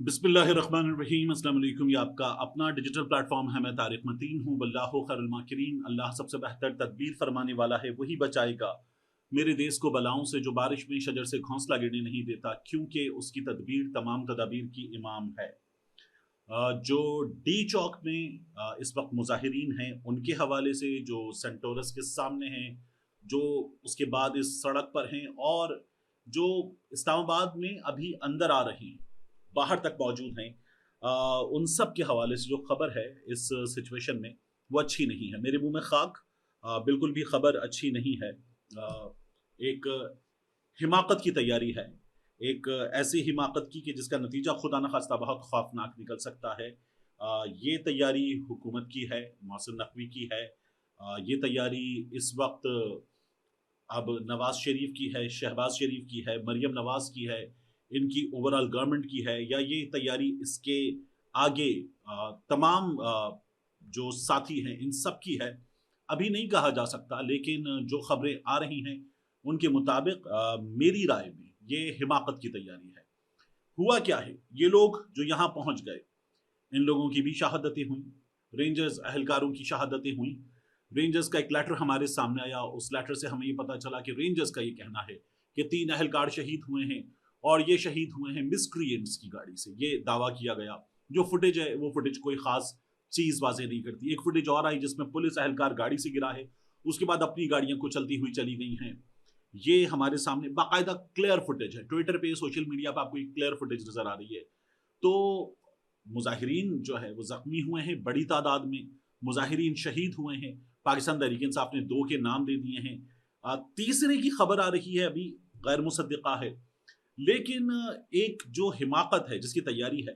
बिस्मिल्लाहिर्रहमानिर्रहीम। अस्सलाम वालेकुम। ये आपका अपना डिजिटल प्लेटफॉर्म है। मैं तारिक मतीन हूँ। वल्लाहु खैरुल माकिरीन। अल्लाह सबसे बेहतर तदबीर फरमाने वाला है, वही बचाएगा मेरे देश को बलाओं से। जो बारिश में शजर से घोंसला गिरने नहीं देता, क्योंकि उसकी तदबीर तमाम तदाबीर की इमाम है। जो डी चौक में इस वक्त मुजाहिरीन हैं, उनके हवाले से, जो सेंटोरस के सामने हैं, जो उसके बाद इस सड़क पर हैं, और जो इस्लामाबाद में अभी अंदर आ रहे हैं, बाहर तक मौजूद हैं, उन सब के हवाले से जो खबर है इस सिचुएशन में, वो अच्छी नहीं है। मेरे मुंह में खाक। बिल्कुल भी खबर अच्छी नहीं है। एक हिमाकत की तैयारी है, एक ऐसी हिमाकत की कि जिसका नतीजा खुदा न खास्ता बहुत खौफनाक निकल सकता है। ये तैयारी हुकूमत की है, मोहसिन नकवी की है। ये तैयारी इस वक्त अब नवाज शरीफ की है, शहबाज शरीफ की है, मरियम नवाज की है, इनकी ओवरऑल गवर्नमेंट की है, या ये तैयारी इसके आगे तमाम जो साथी हैं इन सब की है, अभी नहीं कहा जा सकता। लेकिन जो खबरें आ रही हैं उनके मुताबिक मेरी राय में ये हिमाकत की तैयारी है। हुआ क्या है, ये लोग जो यहाँ पहुंच गए, इन लोगों की भी शहादतें हुई, रेंजर्स अहलकारों की शहादतें हुई। रेंजर्स का एक लेटर हमारे सामने आया। उस लेटर से हमें ये पता चला कि रेंजर्स का ये कहना है कि 3 अहलकार शहीद हुए हैं, और ये शहीद हुए हैं मिसक्रिएंट्स की गाड़ी से। ये दावा किया गया। जो फुटेज है वो फुटेज कोई खास चीज वाजे नहीं करती। एक फुटेज और आई जिसमें पुलिस एहलकार गाड़ी से गिरा है, उसके बाद अपनी गाड़ियां कुचलती हुई चली गई हैं। ये हमारे सामने बाकायदा क्लियर फुटेज है। ट्विटर पे, सोशल मीडिया पे आपको एक क्लियर फुटेज नजर आ रही है। तो मुजाहिरीन जो है वो जख्मी हुए हैं बड़ी तादाद में, मुजाहिरीन शहीद हुए हैं। पाकिस्तान तहरीक इंसाफ ने 2 के नाम दे दिए हैं। तीसरे की खबर आ रही है, अभी गैर मुसद्दिका है। लेकिन एक जो हिमाकत है जिसकी तैयारी है,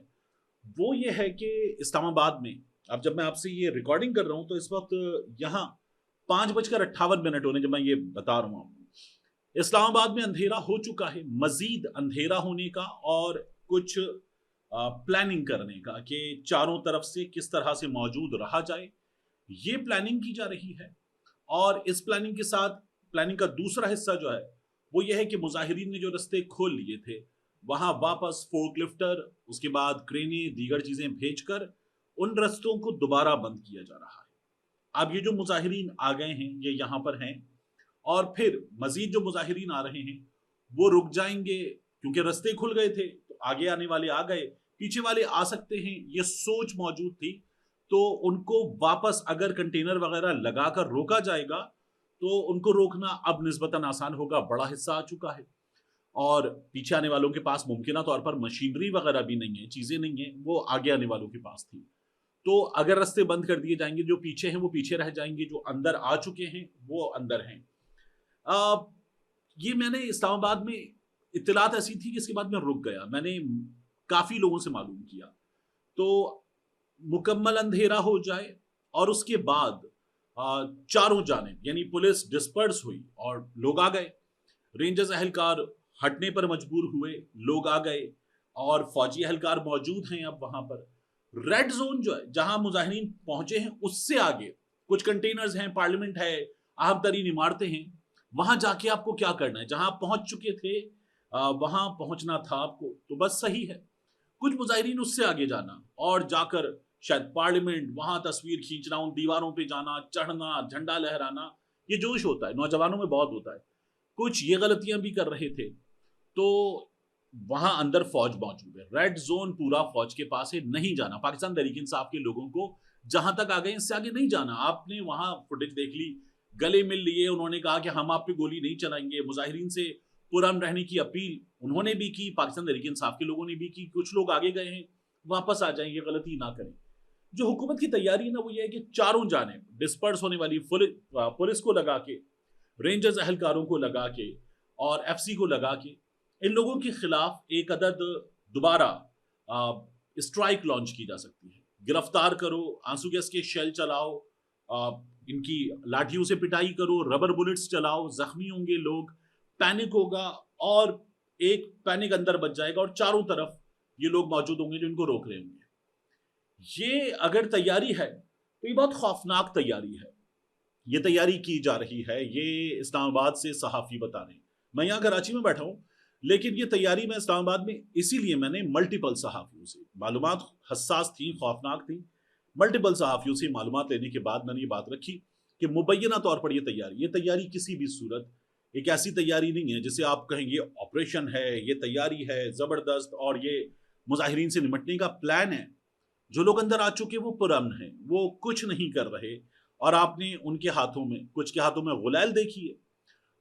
वो ये है कि इस्लामाबाद में, अब जब मैं आपसे ये रिकॉर्डिंग कर रहा हूं तो इस वक्त यहाँ 5:58 होने, जब मैं ये बता रहा हूँ, इस्लामाबाद में अंधेरा हो चुका है। मजीद अंधेरा होने का और कुछ प्लानिंग करने का कि चारों तरफ से किस तरह से मौजूद रहा जाए, ये प्लानिंग की जा रही है। और इस प्लानिंग के साथ, प्लानिंग का दूसरा हिस्सा जो है वो ये है कि मुजाहिरीन ने जो रास्ते खोल लिए थे, वहां वापस फोर्कलिफ्टर, उसके बाद क्रेने, दीगर चीजें भेजकर उन रास्तों को दोबारा बंद किया जा रहा है। अब ये जो मुजाहिरीन आ गए हैं, ये यहां पर हैं, और फिर मजीद जो मुजाहिरीन आ रहे हैं वो रुक जाएंगे, क्योंकि रास्ते खुल गए थे। तो आगे आने वाले आ गए, पीछे वाले आ सकते हैं, ये सोच मौजूद थी। तो उनको वापस अगर कंटेनर वगैरह लगाकर रोका जाएगा, तो उनको रोकना अब निस्बतन आसान होगा। बड़ा हिस्सा आ चुका है, और पीछे आने वालों के पास मुमकिन तौर पर मशीनरी वगैरह भी नहीं है, चीजें नहीं है, वो आगे आने वालों के पास थी। तो अगर रास्ते बंद कर दिए जाएंगे, जो पीछे हैं वो पीछे रह जाएंगे, जो अंदर आ चुके हैं वो अंदर हैं। आ, ये मैंने इस्लामाबाद में इत्तलात ऐसी थी कि इसके बाद मैं रुक गया। मैंने काफी लोगों से मालूम किया। तो मुकम्मल अंधेरा हो जाए और उसके बाद चारों जानिब यानी पुलिस डिस्पर्स हुई और लोग आ गए। रेंजर्स अहलकार हटने पर मजबूर हुए, लोग आ गए, और फौजी अहलकार मौजूद हैं अब वहां पर। रेड जोन जो है, जहां मुजाहिरीन पहुंचे हैं, उससे आगे कुछ कंटेनर्स हैं, पार्लियामेंट है, अहम तरीन इमारतें हैं। वहां जाके आपको क्या करना है? जहां आप पहुंच चुके थे वहां पहुंचना था आपको, तो बस सही है। कुछ मुजाहिरीन उससे आगे जाना और जाकर शायद पार्लियामेंट, वहां तस्वीर खींचना, उन दीवारों पे जाना, चढ़ना, झंडा लहराना, ये जोश होता है, नौजवानों में बहुत होता है। कुछ ये गलतियां भी कर रहे थे। तो वहां अंदर फौज मौजूद है, रेड जोन पूरा फौज के पास है, नहीं जाना। पाकिस्तान तहरीक इंसाफ के लोगों को जहां तक आ गए इससे आगे नहीं जाना। आपने वहां फुटेज देख ली, गले मिल लिए, उन्होंने कहा कि हम आप पे गोली नहीं चलाएंगे। मुजाहिरीन से पुरअमन रहने की अपील उन्होंने भी की, पाकिस्तान तहरीक इंसाफ के लोगों ने भी की। कुछ लोग आगे गए हैं, वापस आ जाएंगे, गलती ना करें। जो हुकूमत की तैयारी है ना, वो ये है कि चारों जाने डिस्पर्स होने वाली पुलिस को लगा के, रेंजर्स अहलकारों को लगा के, और एफसी को लगा के, इन लोगों के खिलाफ एक अदद दोबारा स्ट्राइक लॉन्च की जा सकती है। गिरफ्तार करो, आंसू गैस के शेल चलाओ, इनकी लाठियों से पिटाई करो, रबर बुलेट्स चलाओ, जख्मी होंगे लोग, पैनिक होगा, और एक पैनिक अंदर बच जाएगा, और चारों तरफ ये लोग मौजूद होंगे जो इनको रोक रहे होंगे। ये अगर तैयारी है तो ये बहुत खौफनाक तैयारी है। ये तैयारी की जा रही है, ये इस्लामाबाद से सहाफ़ी बता रहे हैं। मैं यहाँ कराची में बैठा हूँ। लेकिन ये तैयारी मैं इस्लामाबाद में इसीलिए मैंने मल्टीपल सहाफ़ियों से मालूमात हसास थी, खौफनाक थी, मल्टीपल सहाफ़ियों से मालूमात लेने के बाद मैंने ये बात रखी कि मुबैना तौर पर ये तैयारी किसी भी सूरत एक ऐसी तैयारी नहीं है जिसे आप कहेंगे ऑपरेशन है, ये तैयारी है ज़बरदस्त और ये मुजाहिरीन से निपटने का प्लान है। जो लोग अंदर आ चुके वो पुरअमन हैं, वो कुछ नहीं कर रहे और आपने उनके हाथों में कुछ के हाथों में गुलैल देखी है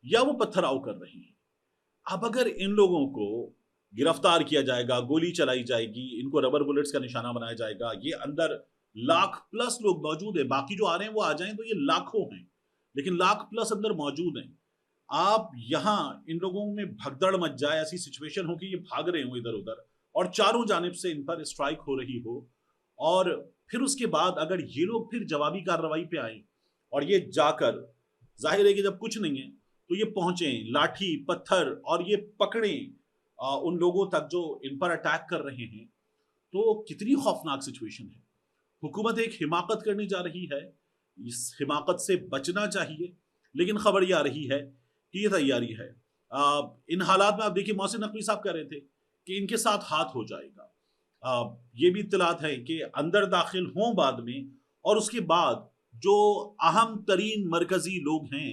या वो पत्थराव कर रहे हैं। अब अगर इन लोगों को गिरफ्तार किया जाएगा, गोली चलाई जाएगी, इनको रबर बुलेट्स का निशाना बनाया जाएगा, ये अंदर लाख प्लस लोग मौजूद हैं, बाकी जो आ रहे हैं वो आ जाएं तो ये लाखों हैं, लेकिन लाख प्लस अंदर मौजूद हैं। आप यहाँ इन लोगों में भगदड़ मच जाए, ऐसी सिचुएशन हो कि ये भाग रहे हो इधर उधर और चारों जानिब से इन पर स्ट्राइक हो रही हो और फिर उसके बाद अगर ये लोग फिर जवाबी कार्रवाई पे आए और ये जाकर जाहिर है कि जब कुछ नहीं है तो ये पहुंचे लाठी पत्थर और ये पकड़े उन लोगों तक जो इन पर अटैक कर रहे हैं, तो कितनी खौफनाक सिचुएशन है। हुकूमत एक हिमाकत करने जा रही है, इस हिमाकत से बचना चाहिए, लेकिन खबर ये आ रही है कि ये तैयारी है। इन हालात में आप देखिए मोहसिन नकवी साहब कह रहे थे कि इनके साथ हाथ हो जाएगा। ये भी इत्तलात है कि अंदर दाखिल हों बाद में और उसके बाद जो अहम तरीन मरकजी लोग हैं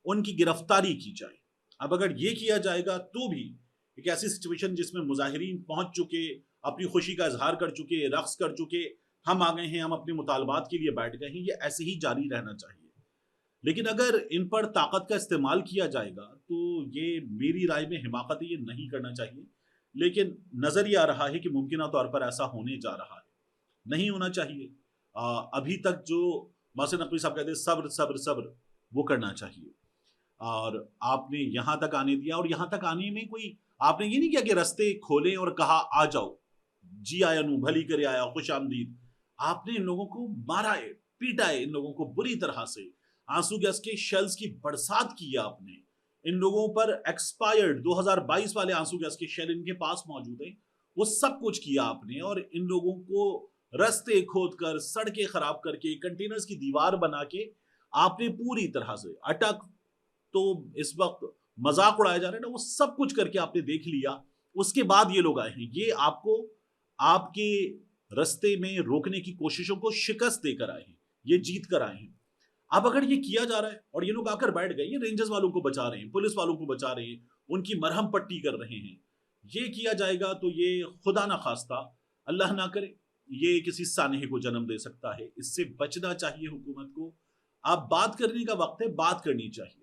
उनकी गिरफ्तारी की जाए। अब अगर ये किया जाएगा तो भी एक ऐसी सिचुएशन जिसमें मुजाहिरीन पहुंच चुके, अपनी खुशी का इजहार कर चुके, रक्स कर चुके, हम आ गए हैं, हम अपने मुतालबात के लिए बैठ गए हैं, ये ऐसे ही जारी रहना चाहिए। लेकिन अगर इन पर ताकत का इस्तेमाल किया जाएगा तो ये मेरी राय में हिमाकत है, ये नहीं करना चाहिए। लेकिन नजर ये आ रहा है कि मुमकिन तौर पर ऐसा होने जा रहा है, नहीं होना चाहिए। अभी तक जो मोहसिन नकवी साहब कहते हैं सब्र सब्र सब्र, वो करना चाहिए। और आपने यहाँ तक आने दिया और यहाँ तक आने में कोई आपने ये नहीं किया कि रास्ते खोले और कहा आ जाओ, जी आया नू भली करे आया खुश आमदीद। आपने इन लोगों को मारा है, पीटा है इन लोगों को बुरी तरह से, आंसू गैस के शेल्स की बरसात की है आपने इन लोगों पर। एक्सपायर्ड 2022 वाले आंसू गैस के शेल इनके पास मौजूद है, वो सब कुछ किया आपने और इन लोगों को रास्ते खोद कर, सड़कें खराब करके, कंटेनर्स की दीवार बना के आपने पूरी तरह से अटक, तो इस वक्त मजाक उड़ाया जा रहा है ना, वो सब कुछ करके आपने देख लिया। उसके बाद ये लोग आए हैं, ये आपको आपके रास्ते में रोकने की कोशिशों को शिकस्त देकर आए हैं, ये जीत कर आए हैं। अब अगर ये किया जा रहा है और ये लोग आकर बैठ गए, ये रेंजर्स वालों को बचा रहे हैं, पुलिस वालों को बचा रहे हैं, उनकी मरहम पट्टी कर रहे हैं, ये किया जाएगा तो ये खुदा ना खास्ता, अल्लाह ना करे, ये किसी सानहे को जन्म दे सकता है। इससे बचना चाहिए हुकूमत को। आप बात करने का वक्त है, बात करनी चाहिए।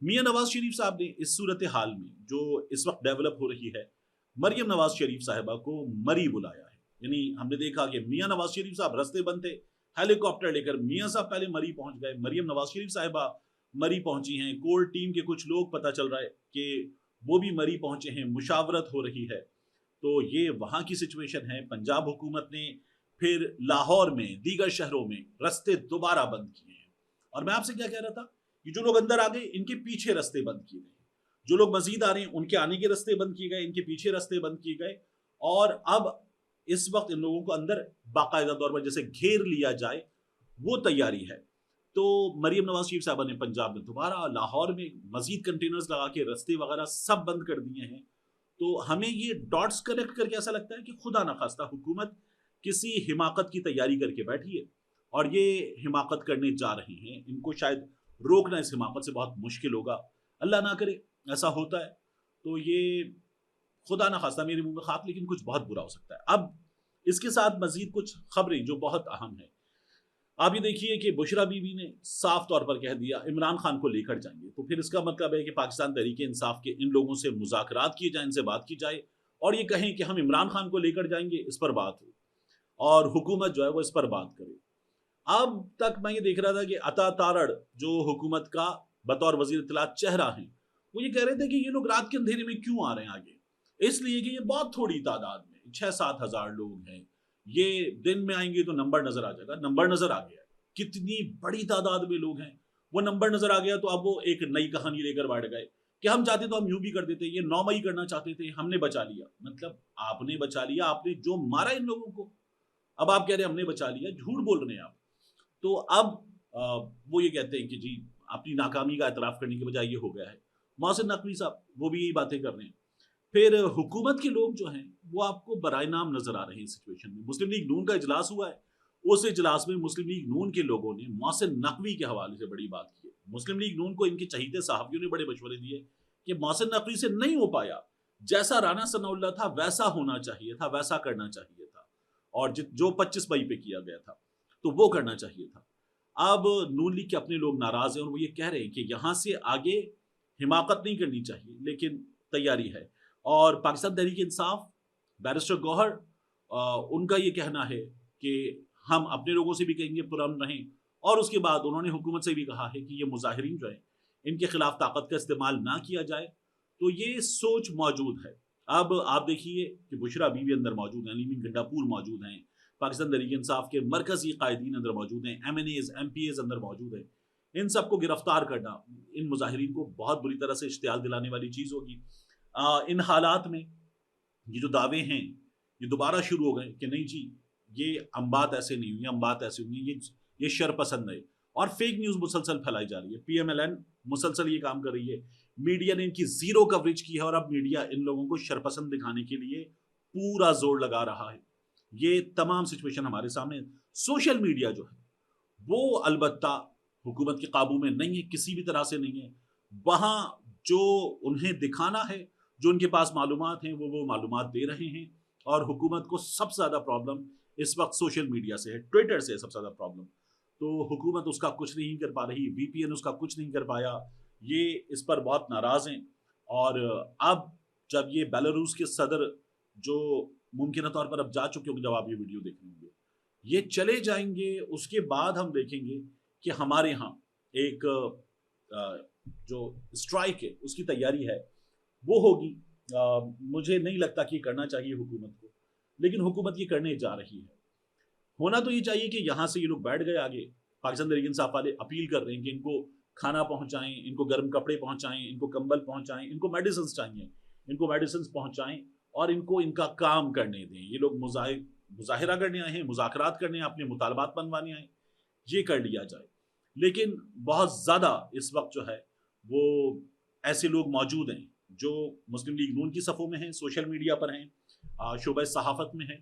मियां नवाज शरीफ साहब ने इस सूरत हाल में जो इस वक्त डेवलप हो रही है, मरियम नवाज शरीफ साहिबा को मरी बुलाया है। यानी हमने देखा कि मियां नवाज शरीफ साहब रास्ते बंद थे, हेलीकॉप्टर लेकर मियां साहब पहले मरी पहुंच गए, मरियम नवाज शरीफ साहिबा मरी पहुंची हैं, कोर टीम के कुछ लोग पता चल रहा है कि वो भी मरी पहुंचे हैं, मुशावरत हो रही है। तो ये वहां की सिचुएशन है। पंजाब हुकूमत ने फिर लाहौर में, दीगर शहरों में रास्ते दोबारा बंद किए हैं। और मैं आपसे क्या कह रहा था कि जो लोग अंदर आ गए इनके पीछे रास्ते बंद किए गए, जो लोग मजीद आ रहे हैं उनके आने के रास्ते बंद किए गए, इनके पीछे रास्ते बंद किए गए। और अब इस वक्त इन लोगों को अंदर बाकायदा तौर पर जैसे घेर लिया जाए, वो तैयारी है। तो मरियम नवाज शरीफ साहबा ने पंजाब में दोबारा, लाहौर में मजीद कंटेनर्स लगा के रास्ते वगैरह सब बंद कर दिए हैं। तो हमें ये डॉट्स कनेक्ट करके ऐसा लगता है कि खुदा ना खास्ता हुकूमत किसी हिमाकत की तैयारी करके बैठी है और ये हिमाकत करने जा रहे हैं। इनको शायद रोकना इस हिमाकत से बहुत मुश्किल होगा, अल्लाह ना करे ऐसा होता है तो ये खुदा ना खास्ता मेरे मुंह में खाक, लेकिन कुछ बहुत बुरा हो सकता है। अब इसके साथ मजीद कुछ खबरें जो बहुत अहम है। आप ये देखिए कि बुशरा बीबी ने साफ तौर पर कह दिया इमरान खान को लेकर जाएंगे, तो फिर इसका मतलब है कि पाकिस्तान तहरीक इंसाफ के इन लोगों से मुज़ाकरात किए जाए, इनसे बात की जाए और ये कहें कि हम इमरान खान को लेकर जाएंगे, इस पर बात हो और हुकूमत जो है वो इस पर बात करे। अब तक मैं ये देख रहा था कि अता तारड़ जो हुकूमत का बतौर वजीर इत्तलात चेहरा है, वो ये कह रहे थे कि ये लोग रात के अंधेरे में क्यों आ रहे हैं आगे, इसलिए कि ये बहुत थोड़ी तादाद में 6-7 हजार लोग हैं, ये दिन में आएंगे तो नंबर नजर आ जाएगा। नंबर नजर आ गया, कितनी बड़ी तादाद में लोग हैं, वो नंबर नजर आ गया। तो अब वो एक नई कहानी लेकर बैठ गए कि हम चाहते तो हम यूं भी कर देते, ये 9 मई करना चाहते थे, हमने बचा लिया। मतलब आपने बचा लिया, आपने जो मारा इन लोगों को, अब आप कह रहे हैं हमने बचा लिया, झूठ बोल रहे हैं आप। तो अब वो ये कहते हैं कि जी अपनी नाकामी का एतराफ करने के बजाय ये हो गया है। मोहसिन नकवी साहब वो भी यही बातें कर रहे हैं। फिर हुकूमत के लोग जो हैं वो आपको बराए नाम नजर आ रहे हैं इस सिचुएशन में। मुस्लिम लीग नून का इजलास हुआ है, उस इजलास में मुस्लिम लीग नून के लोगों ने मोहसिन नकवी के हवाले से बड़ी बात की है। मुस्लिम लीग नून को इनके चहीते सहाफियों ने बड़े मशवरे दिए कि मोहसिन नकवी से नहीं हो पाया, जैसा राना सनाउल्लाह था वैसा होना चाहिए था, वैसा करना चाहिए था, और जो 25 मई पे किया गया था तो वो करना चाहिए था। अब नून लीग के अपने लोग नाराज हैं और वो ये कह रहे हैं कि यहाँ से आगे हिमाकत नहीं करनी चाहिए, लेकिन तैयारी है। और पाकिस्तान तहरीक इंसाफ, बैरिस्टर गौहर, उनका ये कहना है कि हम अपने लोगों से भी कहेंगे पुरअमन रहें, और उसके बाद उन्होंने हुकूमत से भी कहा है कि ये मुजाहिरीन जो है इनके खिलाफ ताकत का इस्तेमाल ना किया जाए। तो ये सोच मौजूद है। अब आप देखिए कि बुशरा बीवी अंदर मौजूद हैं, लीमी गंडापुर मौजूद हैं, पाकिस्तान तहरीक इंसाफ के मरकजी कायदीन अंदर मौजूद हैं, MNAs MPAs अंदर मौजूद हैं। इन सबको गिरफ्तार करना इन मुजाहिरीन को बहुत बुरी तरह से इश्तियाल दिलाने वाली चीज़ होगी। इन हालात में ये जो दावे हैं ये दोबारा शुरू हो गए कि नहीं जी, ये हम बात ऐसे नहीं हुई, हम बात ऐसे हुई, ये शरपसंद है, और फेक न्यूज़ मुसलसल फैलाई जा रही है। PMLN मुसलसल ये काम कर रही है, मीडिया ने इनकी जीरो कवरेज की है, और अब मीडिया इन लोगों को शरपसंद दिखाने के लिए पूरा जोर लगा रहा है। ये तमाम सिचुएशन हमारे सामने। सोशल मीडिया जो है वो अलबत्ता हुकूमत के काबू में नहीं है, किसी भी तरह से नहीं है। वहाँ जो उन्हें दिखाना है, जो उनके पास मालूमात हैं, वो मालूमात दे रहे हैं। और हुकूमत को सबसे ज़्यादा प्रॉब्लम इस वक्त सोशल मीडिया से है, ट्विटर से है सबसे ज़्यादा प्रॉब्लम। तो हुकूमत उसका कुछ नहीं कर पा रही, VPN उसका कुछ नहीं कर पाया, ये इस पर बहुत नाराज़ हैं। और अब जब ये बेलारूस के सदर, जो मुमकिन तौर पर अब जा चुके होंगे जब आप ये वीडियो देख रहे होंगे, ये चले जाएंगे, उसके बाद हम देखेंगे कि हमारे यहाँ एक जो स्ट्राइक है उसकी तैयारी है वो होगी। मुझे नहीं लगता कि करना चाहिए हुकूमत को, लेकिन हुकूमत ये करने जा रही है। होना तो ये चाहिए कि यहाँ से ये लोग बैठ गए आगे। पाकिस्तान तहरीक इंसाफ वाले अपील कर रहे हैं कि इनको खाना पहुँचाएं, इनको गर्म कपड़े पहुँचाएं, इनको कंबल पहुँचाएं, इनको मेडिसिन चाहिए, इनको मेडिसिन पहुँचाएं, और इनको इनका काम करने दें। ये लोग मुजाहिरा करने आए हैं, मुज़ाकरात करने, अपने मुतालबात मनवाने आए, ये कर लिया जाए। लेकिन बहुत ज़्यादा इस वक्त जो है वो ऐसे लोग मौजूद हैं जो मुस्लिम लीग नून की सफ़ों में हैं, सोशल मीडिया पर हैं, शोबे सहाफ़त में हैं,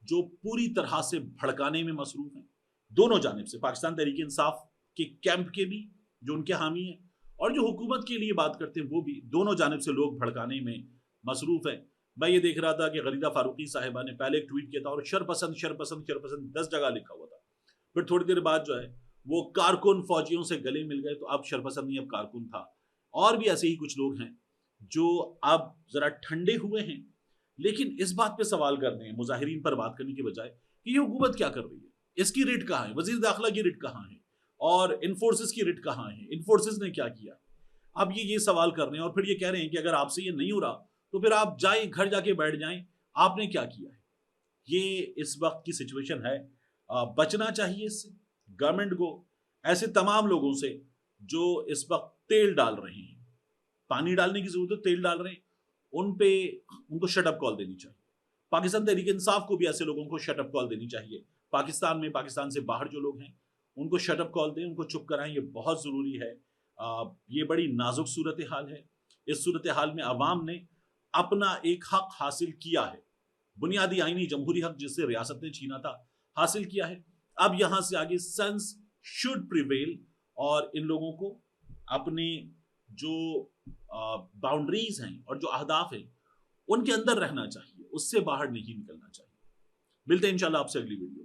जो पूरी तरह से भड़काने में मसरूफ़ हैं। दोनों जानिब से, पाकिस्तान तहरीक इंसाफ के कैंप के भी जो उनके हामी हैं, और जो हुकूमत के लिए बात करते हैं वो भी, दोनों जानिब से लोग भड़काने में मसरूफ़ हैं। मैं ये देख रहा था कि गरीदा फारूकी साहिबा ने पहले एक ट्वीट किया था और शरपसंद शरपसंद शरपसंद 10 जगह लिखा हुआ था। फिर थोड़ी देर बाद जो है वो कारकुन फौजियों से गले मिल गए, तो अब शरपसंद नहीं, अब कारकुन था। और भी ऐसे ही कुछ लोग हैं जो अब जरा ठंडे हुए हैं, लेकिन इस बात पे सवाल कर रहे हैं मुजाहिरीन पर बात करने के बजाय कि ये हुकूमत क्या कर रही है, इसकी रिट कहाँ है, वजीर दाखिला की रिट कहाँ है, और इनफोर्सेस की रिट कहाँ है, इनफोर्सेस ने क्या किया। अब ये सवाल कर रहे हैं और फिर ये कह रहे हैं कि अगर आपसे ये नहीं हो रहा तो फिर आप जाए, घर जाके बैठ जाएं, आपने क्या किया है। ये इस वक्त की सिचुएशन है। बचना चाहिए इससे गवर्नमेंट को, ऐसे तमाम लोगों से जो इस वक्त तेल डाल रहे हैं, पानी डालने की जरूरत है, तेल डाल रहे हैं, उन पे उनको शटअप कॉल देनी चाहिए। पाकिस्तान तहरीक इंसाफ को भी ऐसे लोगों को शटअप कॉल देनी चाहिए। पाकिस्तान में, पाकिस्तान से बाहर जो लोग हैं उनको शटअप कॉल दें, उनको चुप कराएं, ये बहुत ज़रूरी है। ये बड़ी नाजुक सूरत हाल है। इस सूरत हाल में अवाम ने अपना एक हक हासिल किया है, बुनियादी आईनी जमहूरी हक जिससे रियासत ने छीना था, हासिल किया है। अब यहाँ से आगे सेंस शुड प्रिवेल, और इन लोगों को अपने जो बाउंड्रीज हैं और जो अहदाफ हैं उनके अंदर रहना चाहिए, उससे बाहर नहीं निकलना चाहिए। मिलते हैं इंशाल्लाह आपसे अगली वीडियो।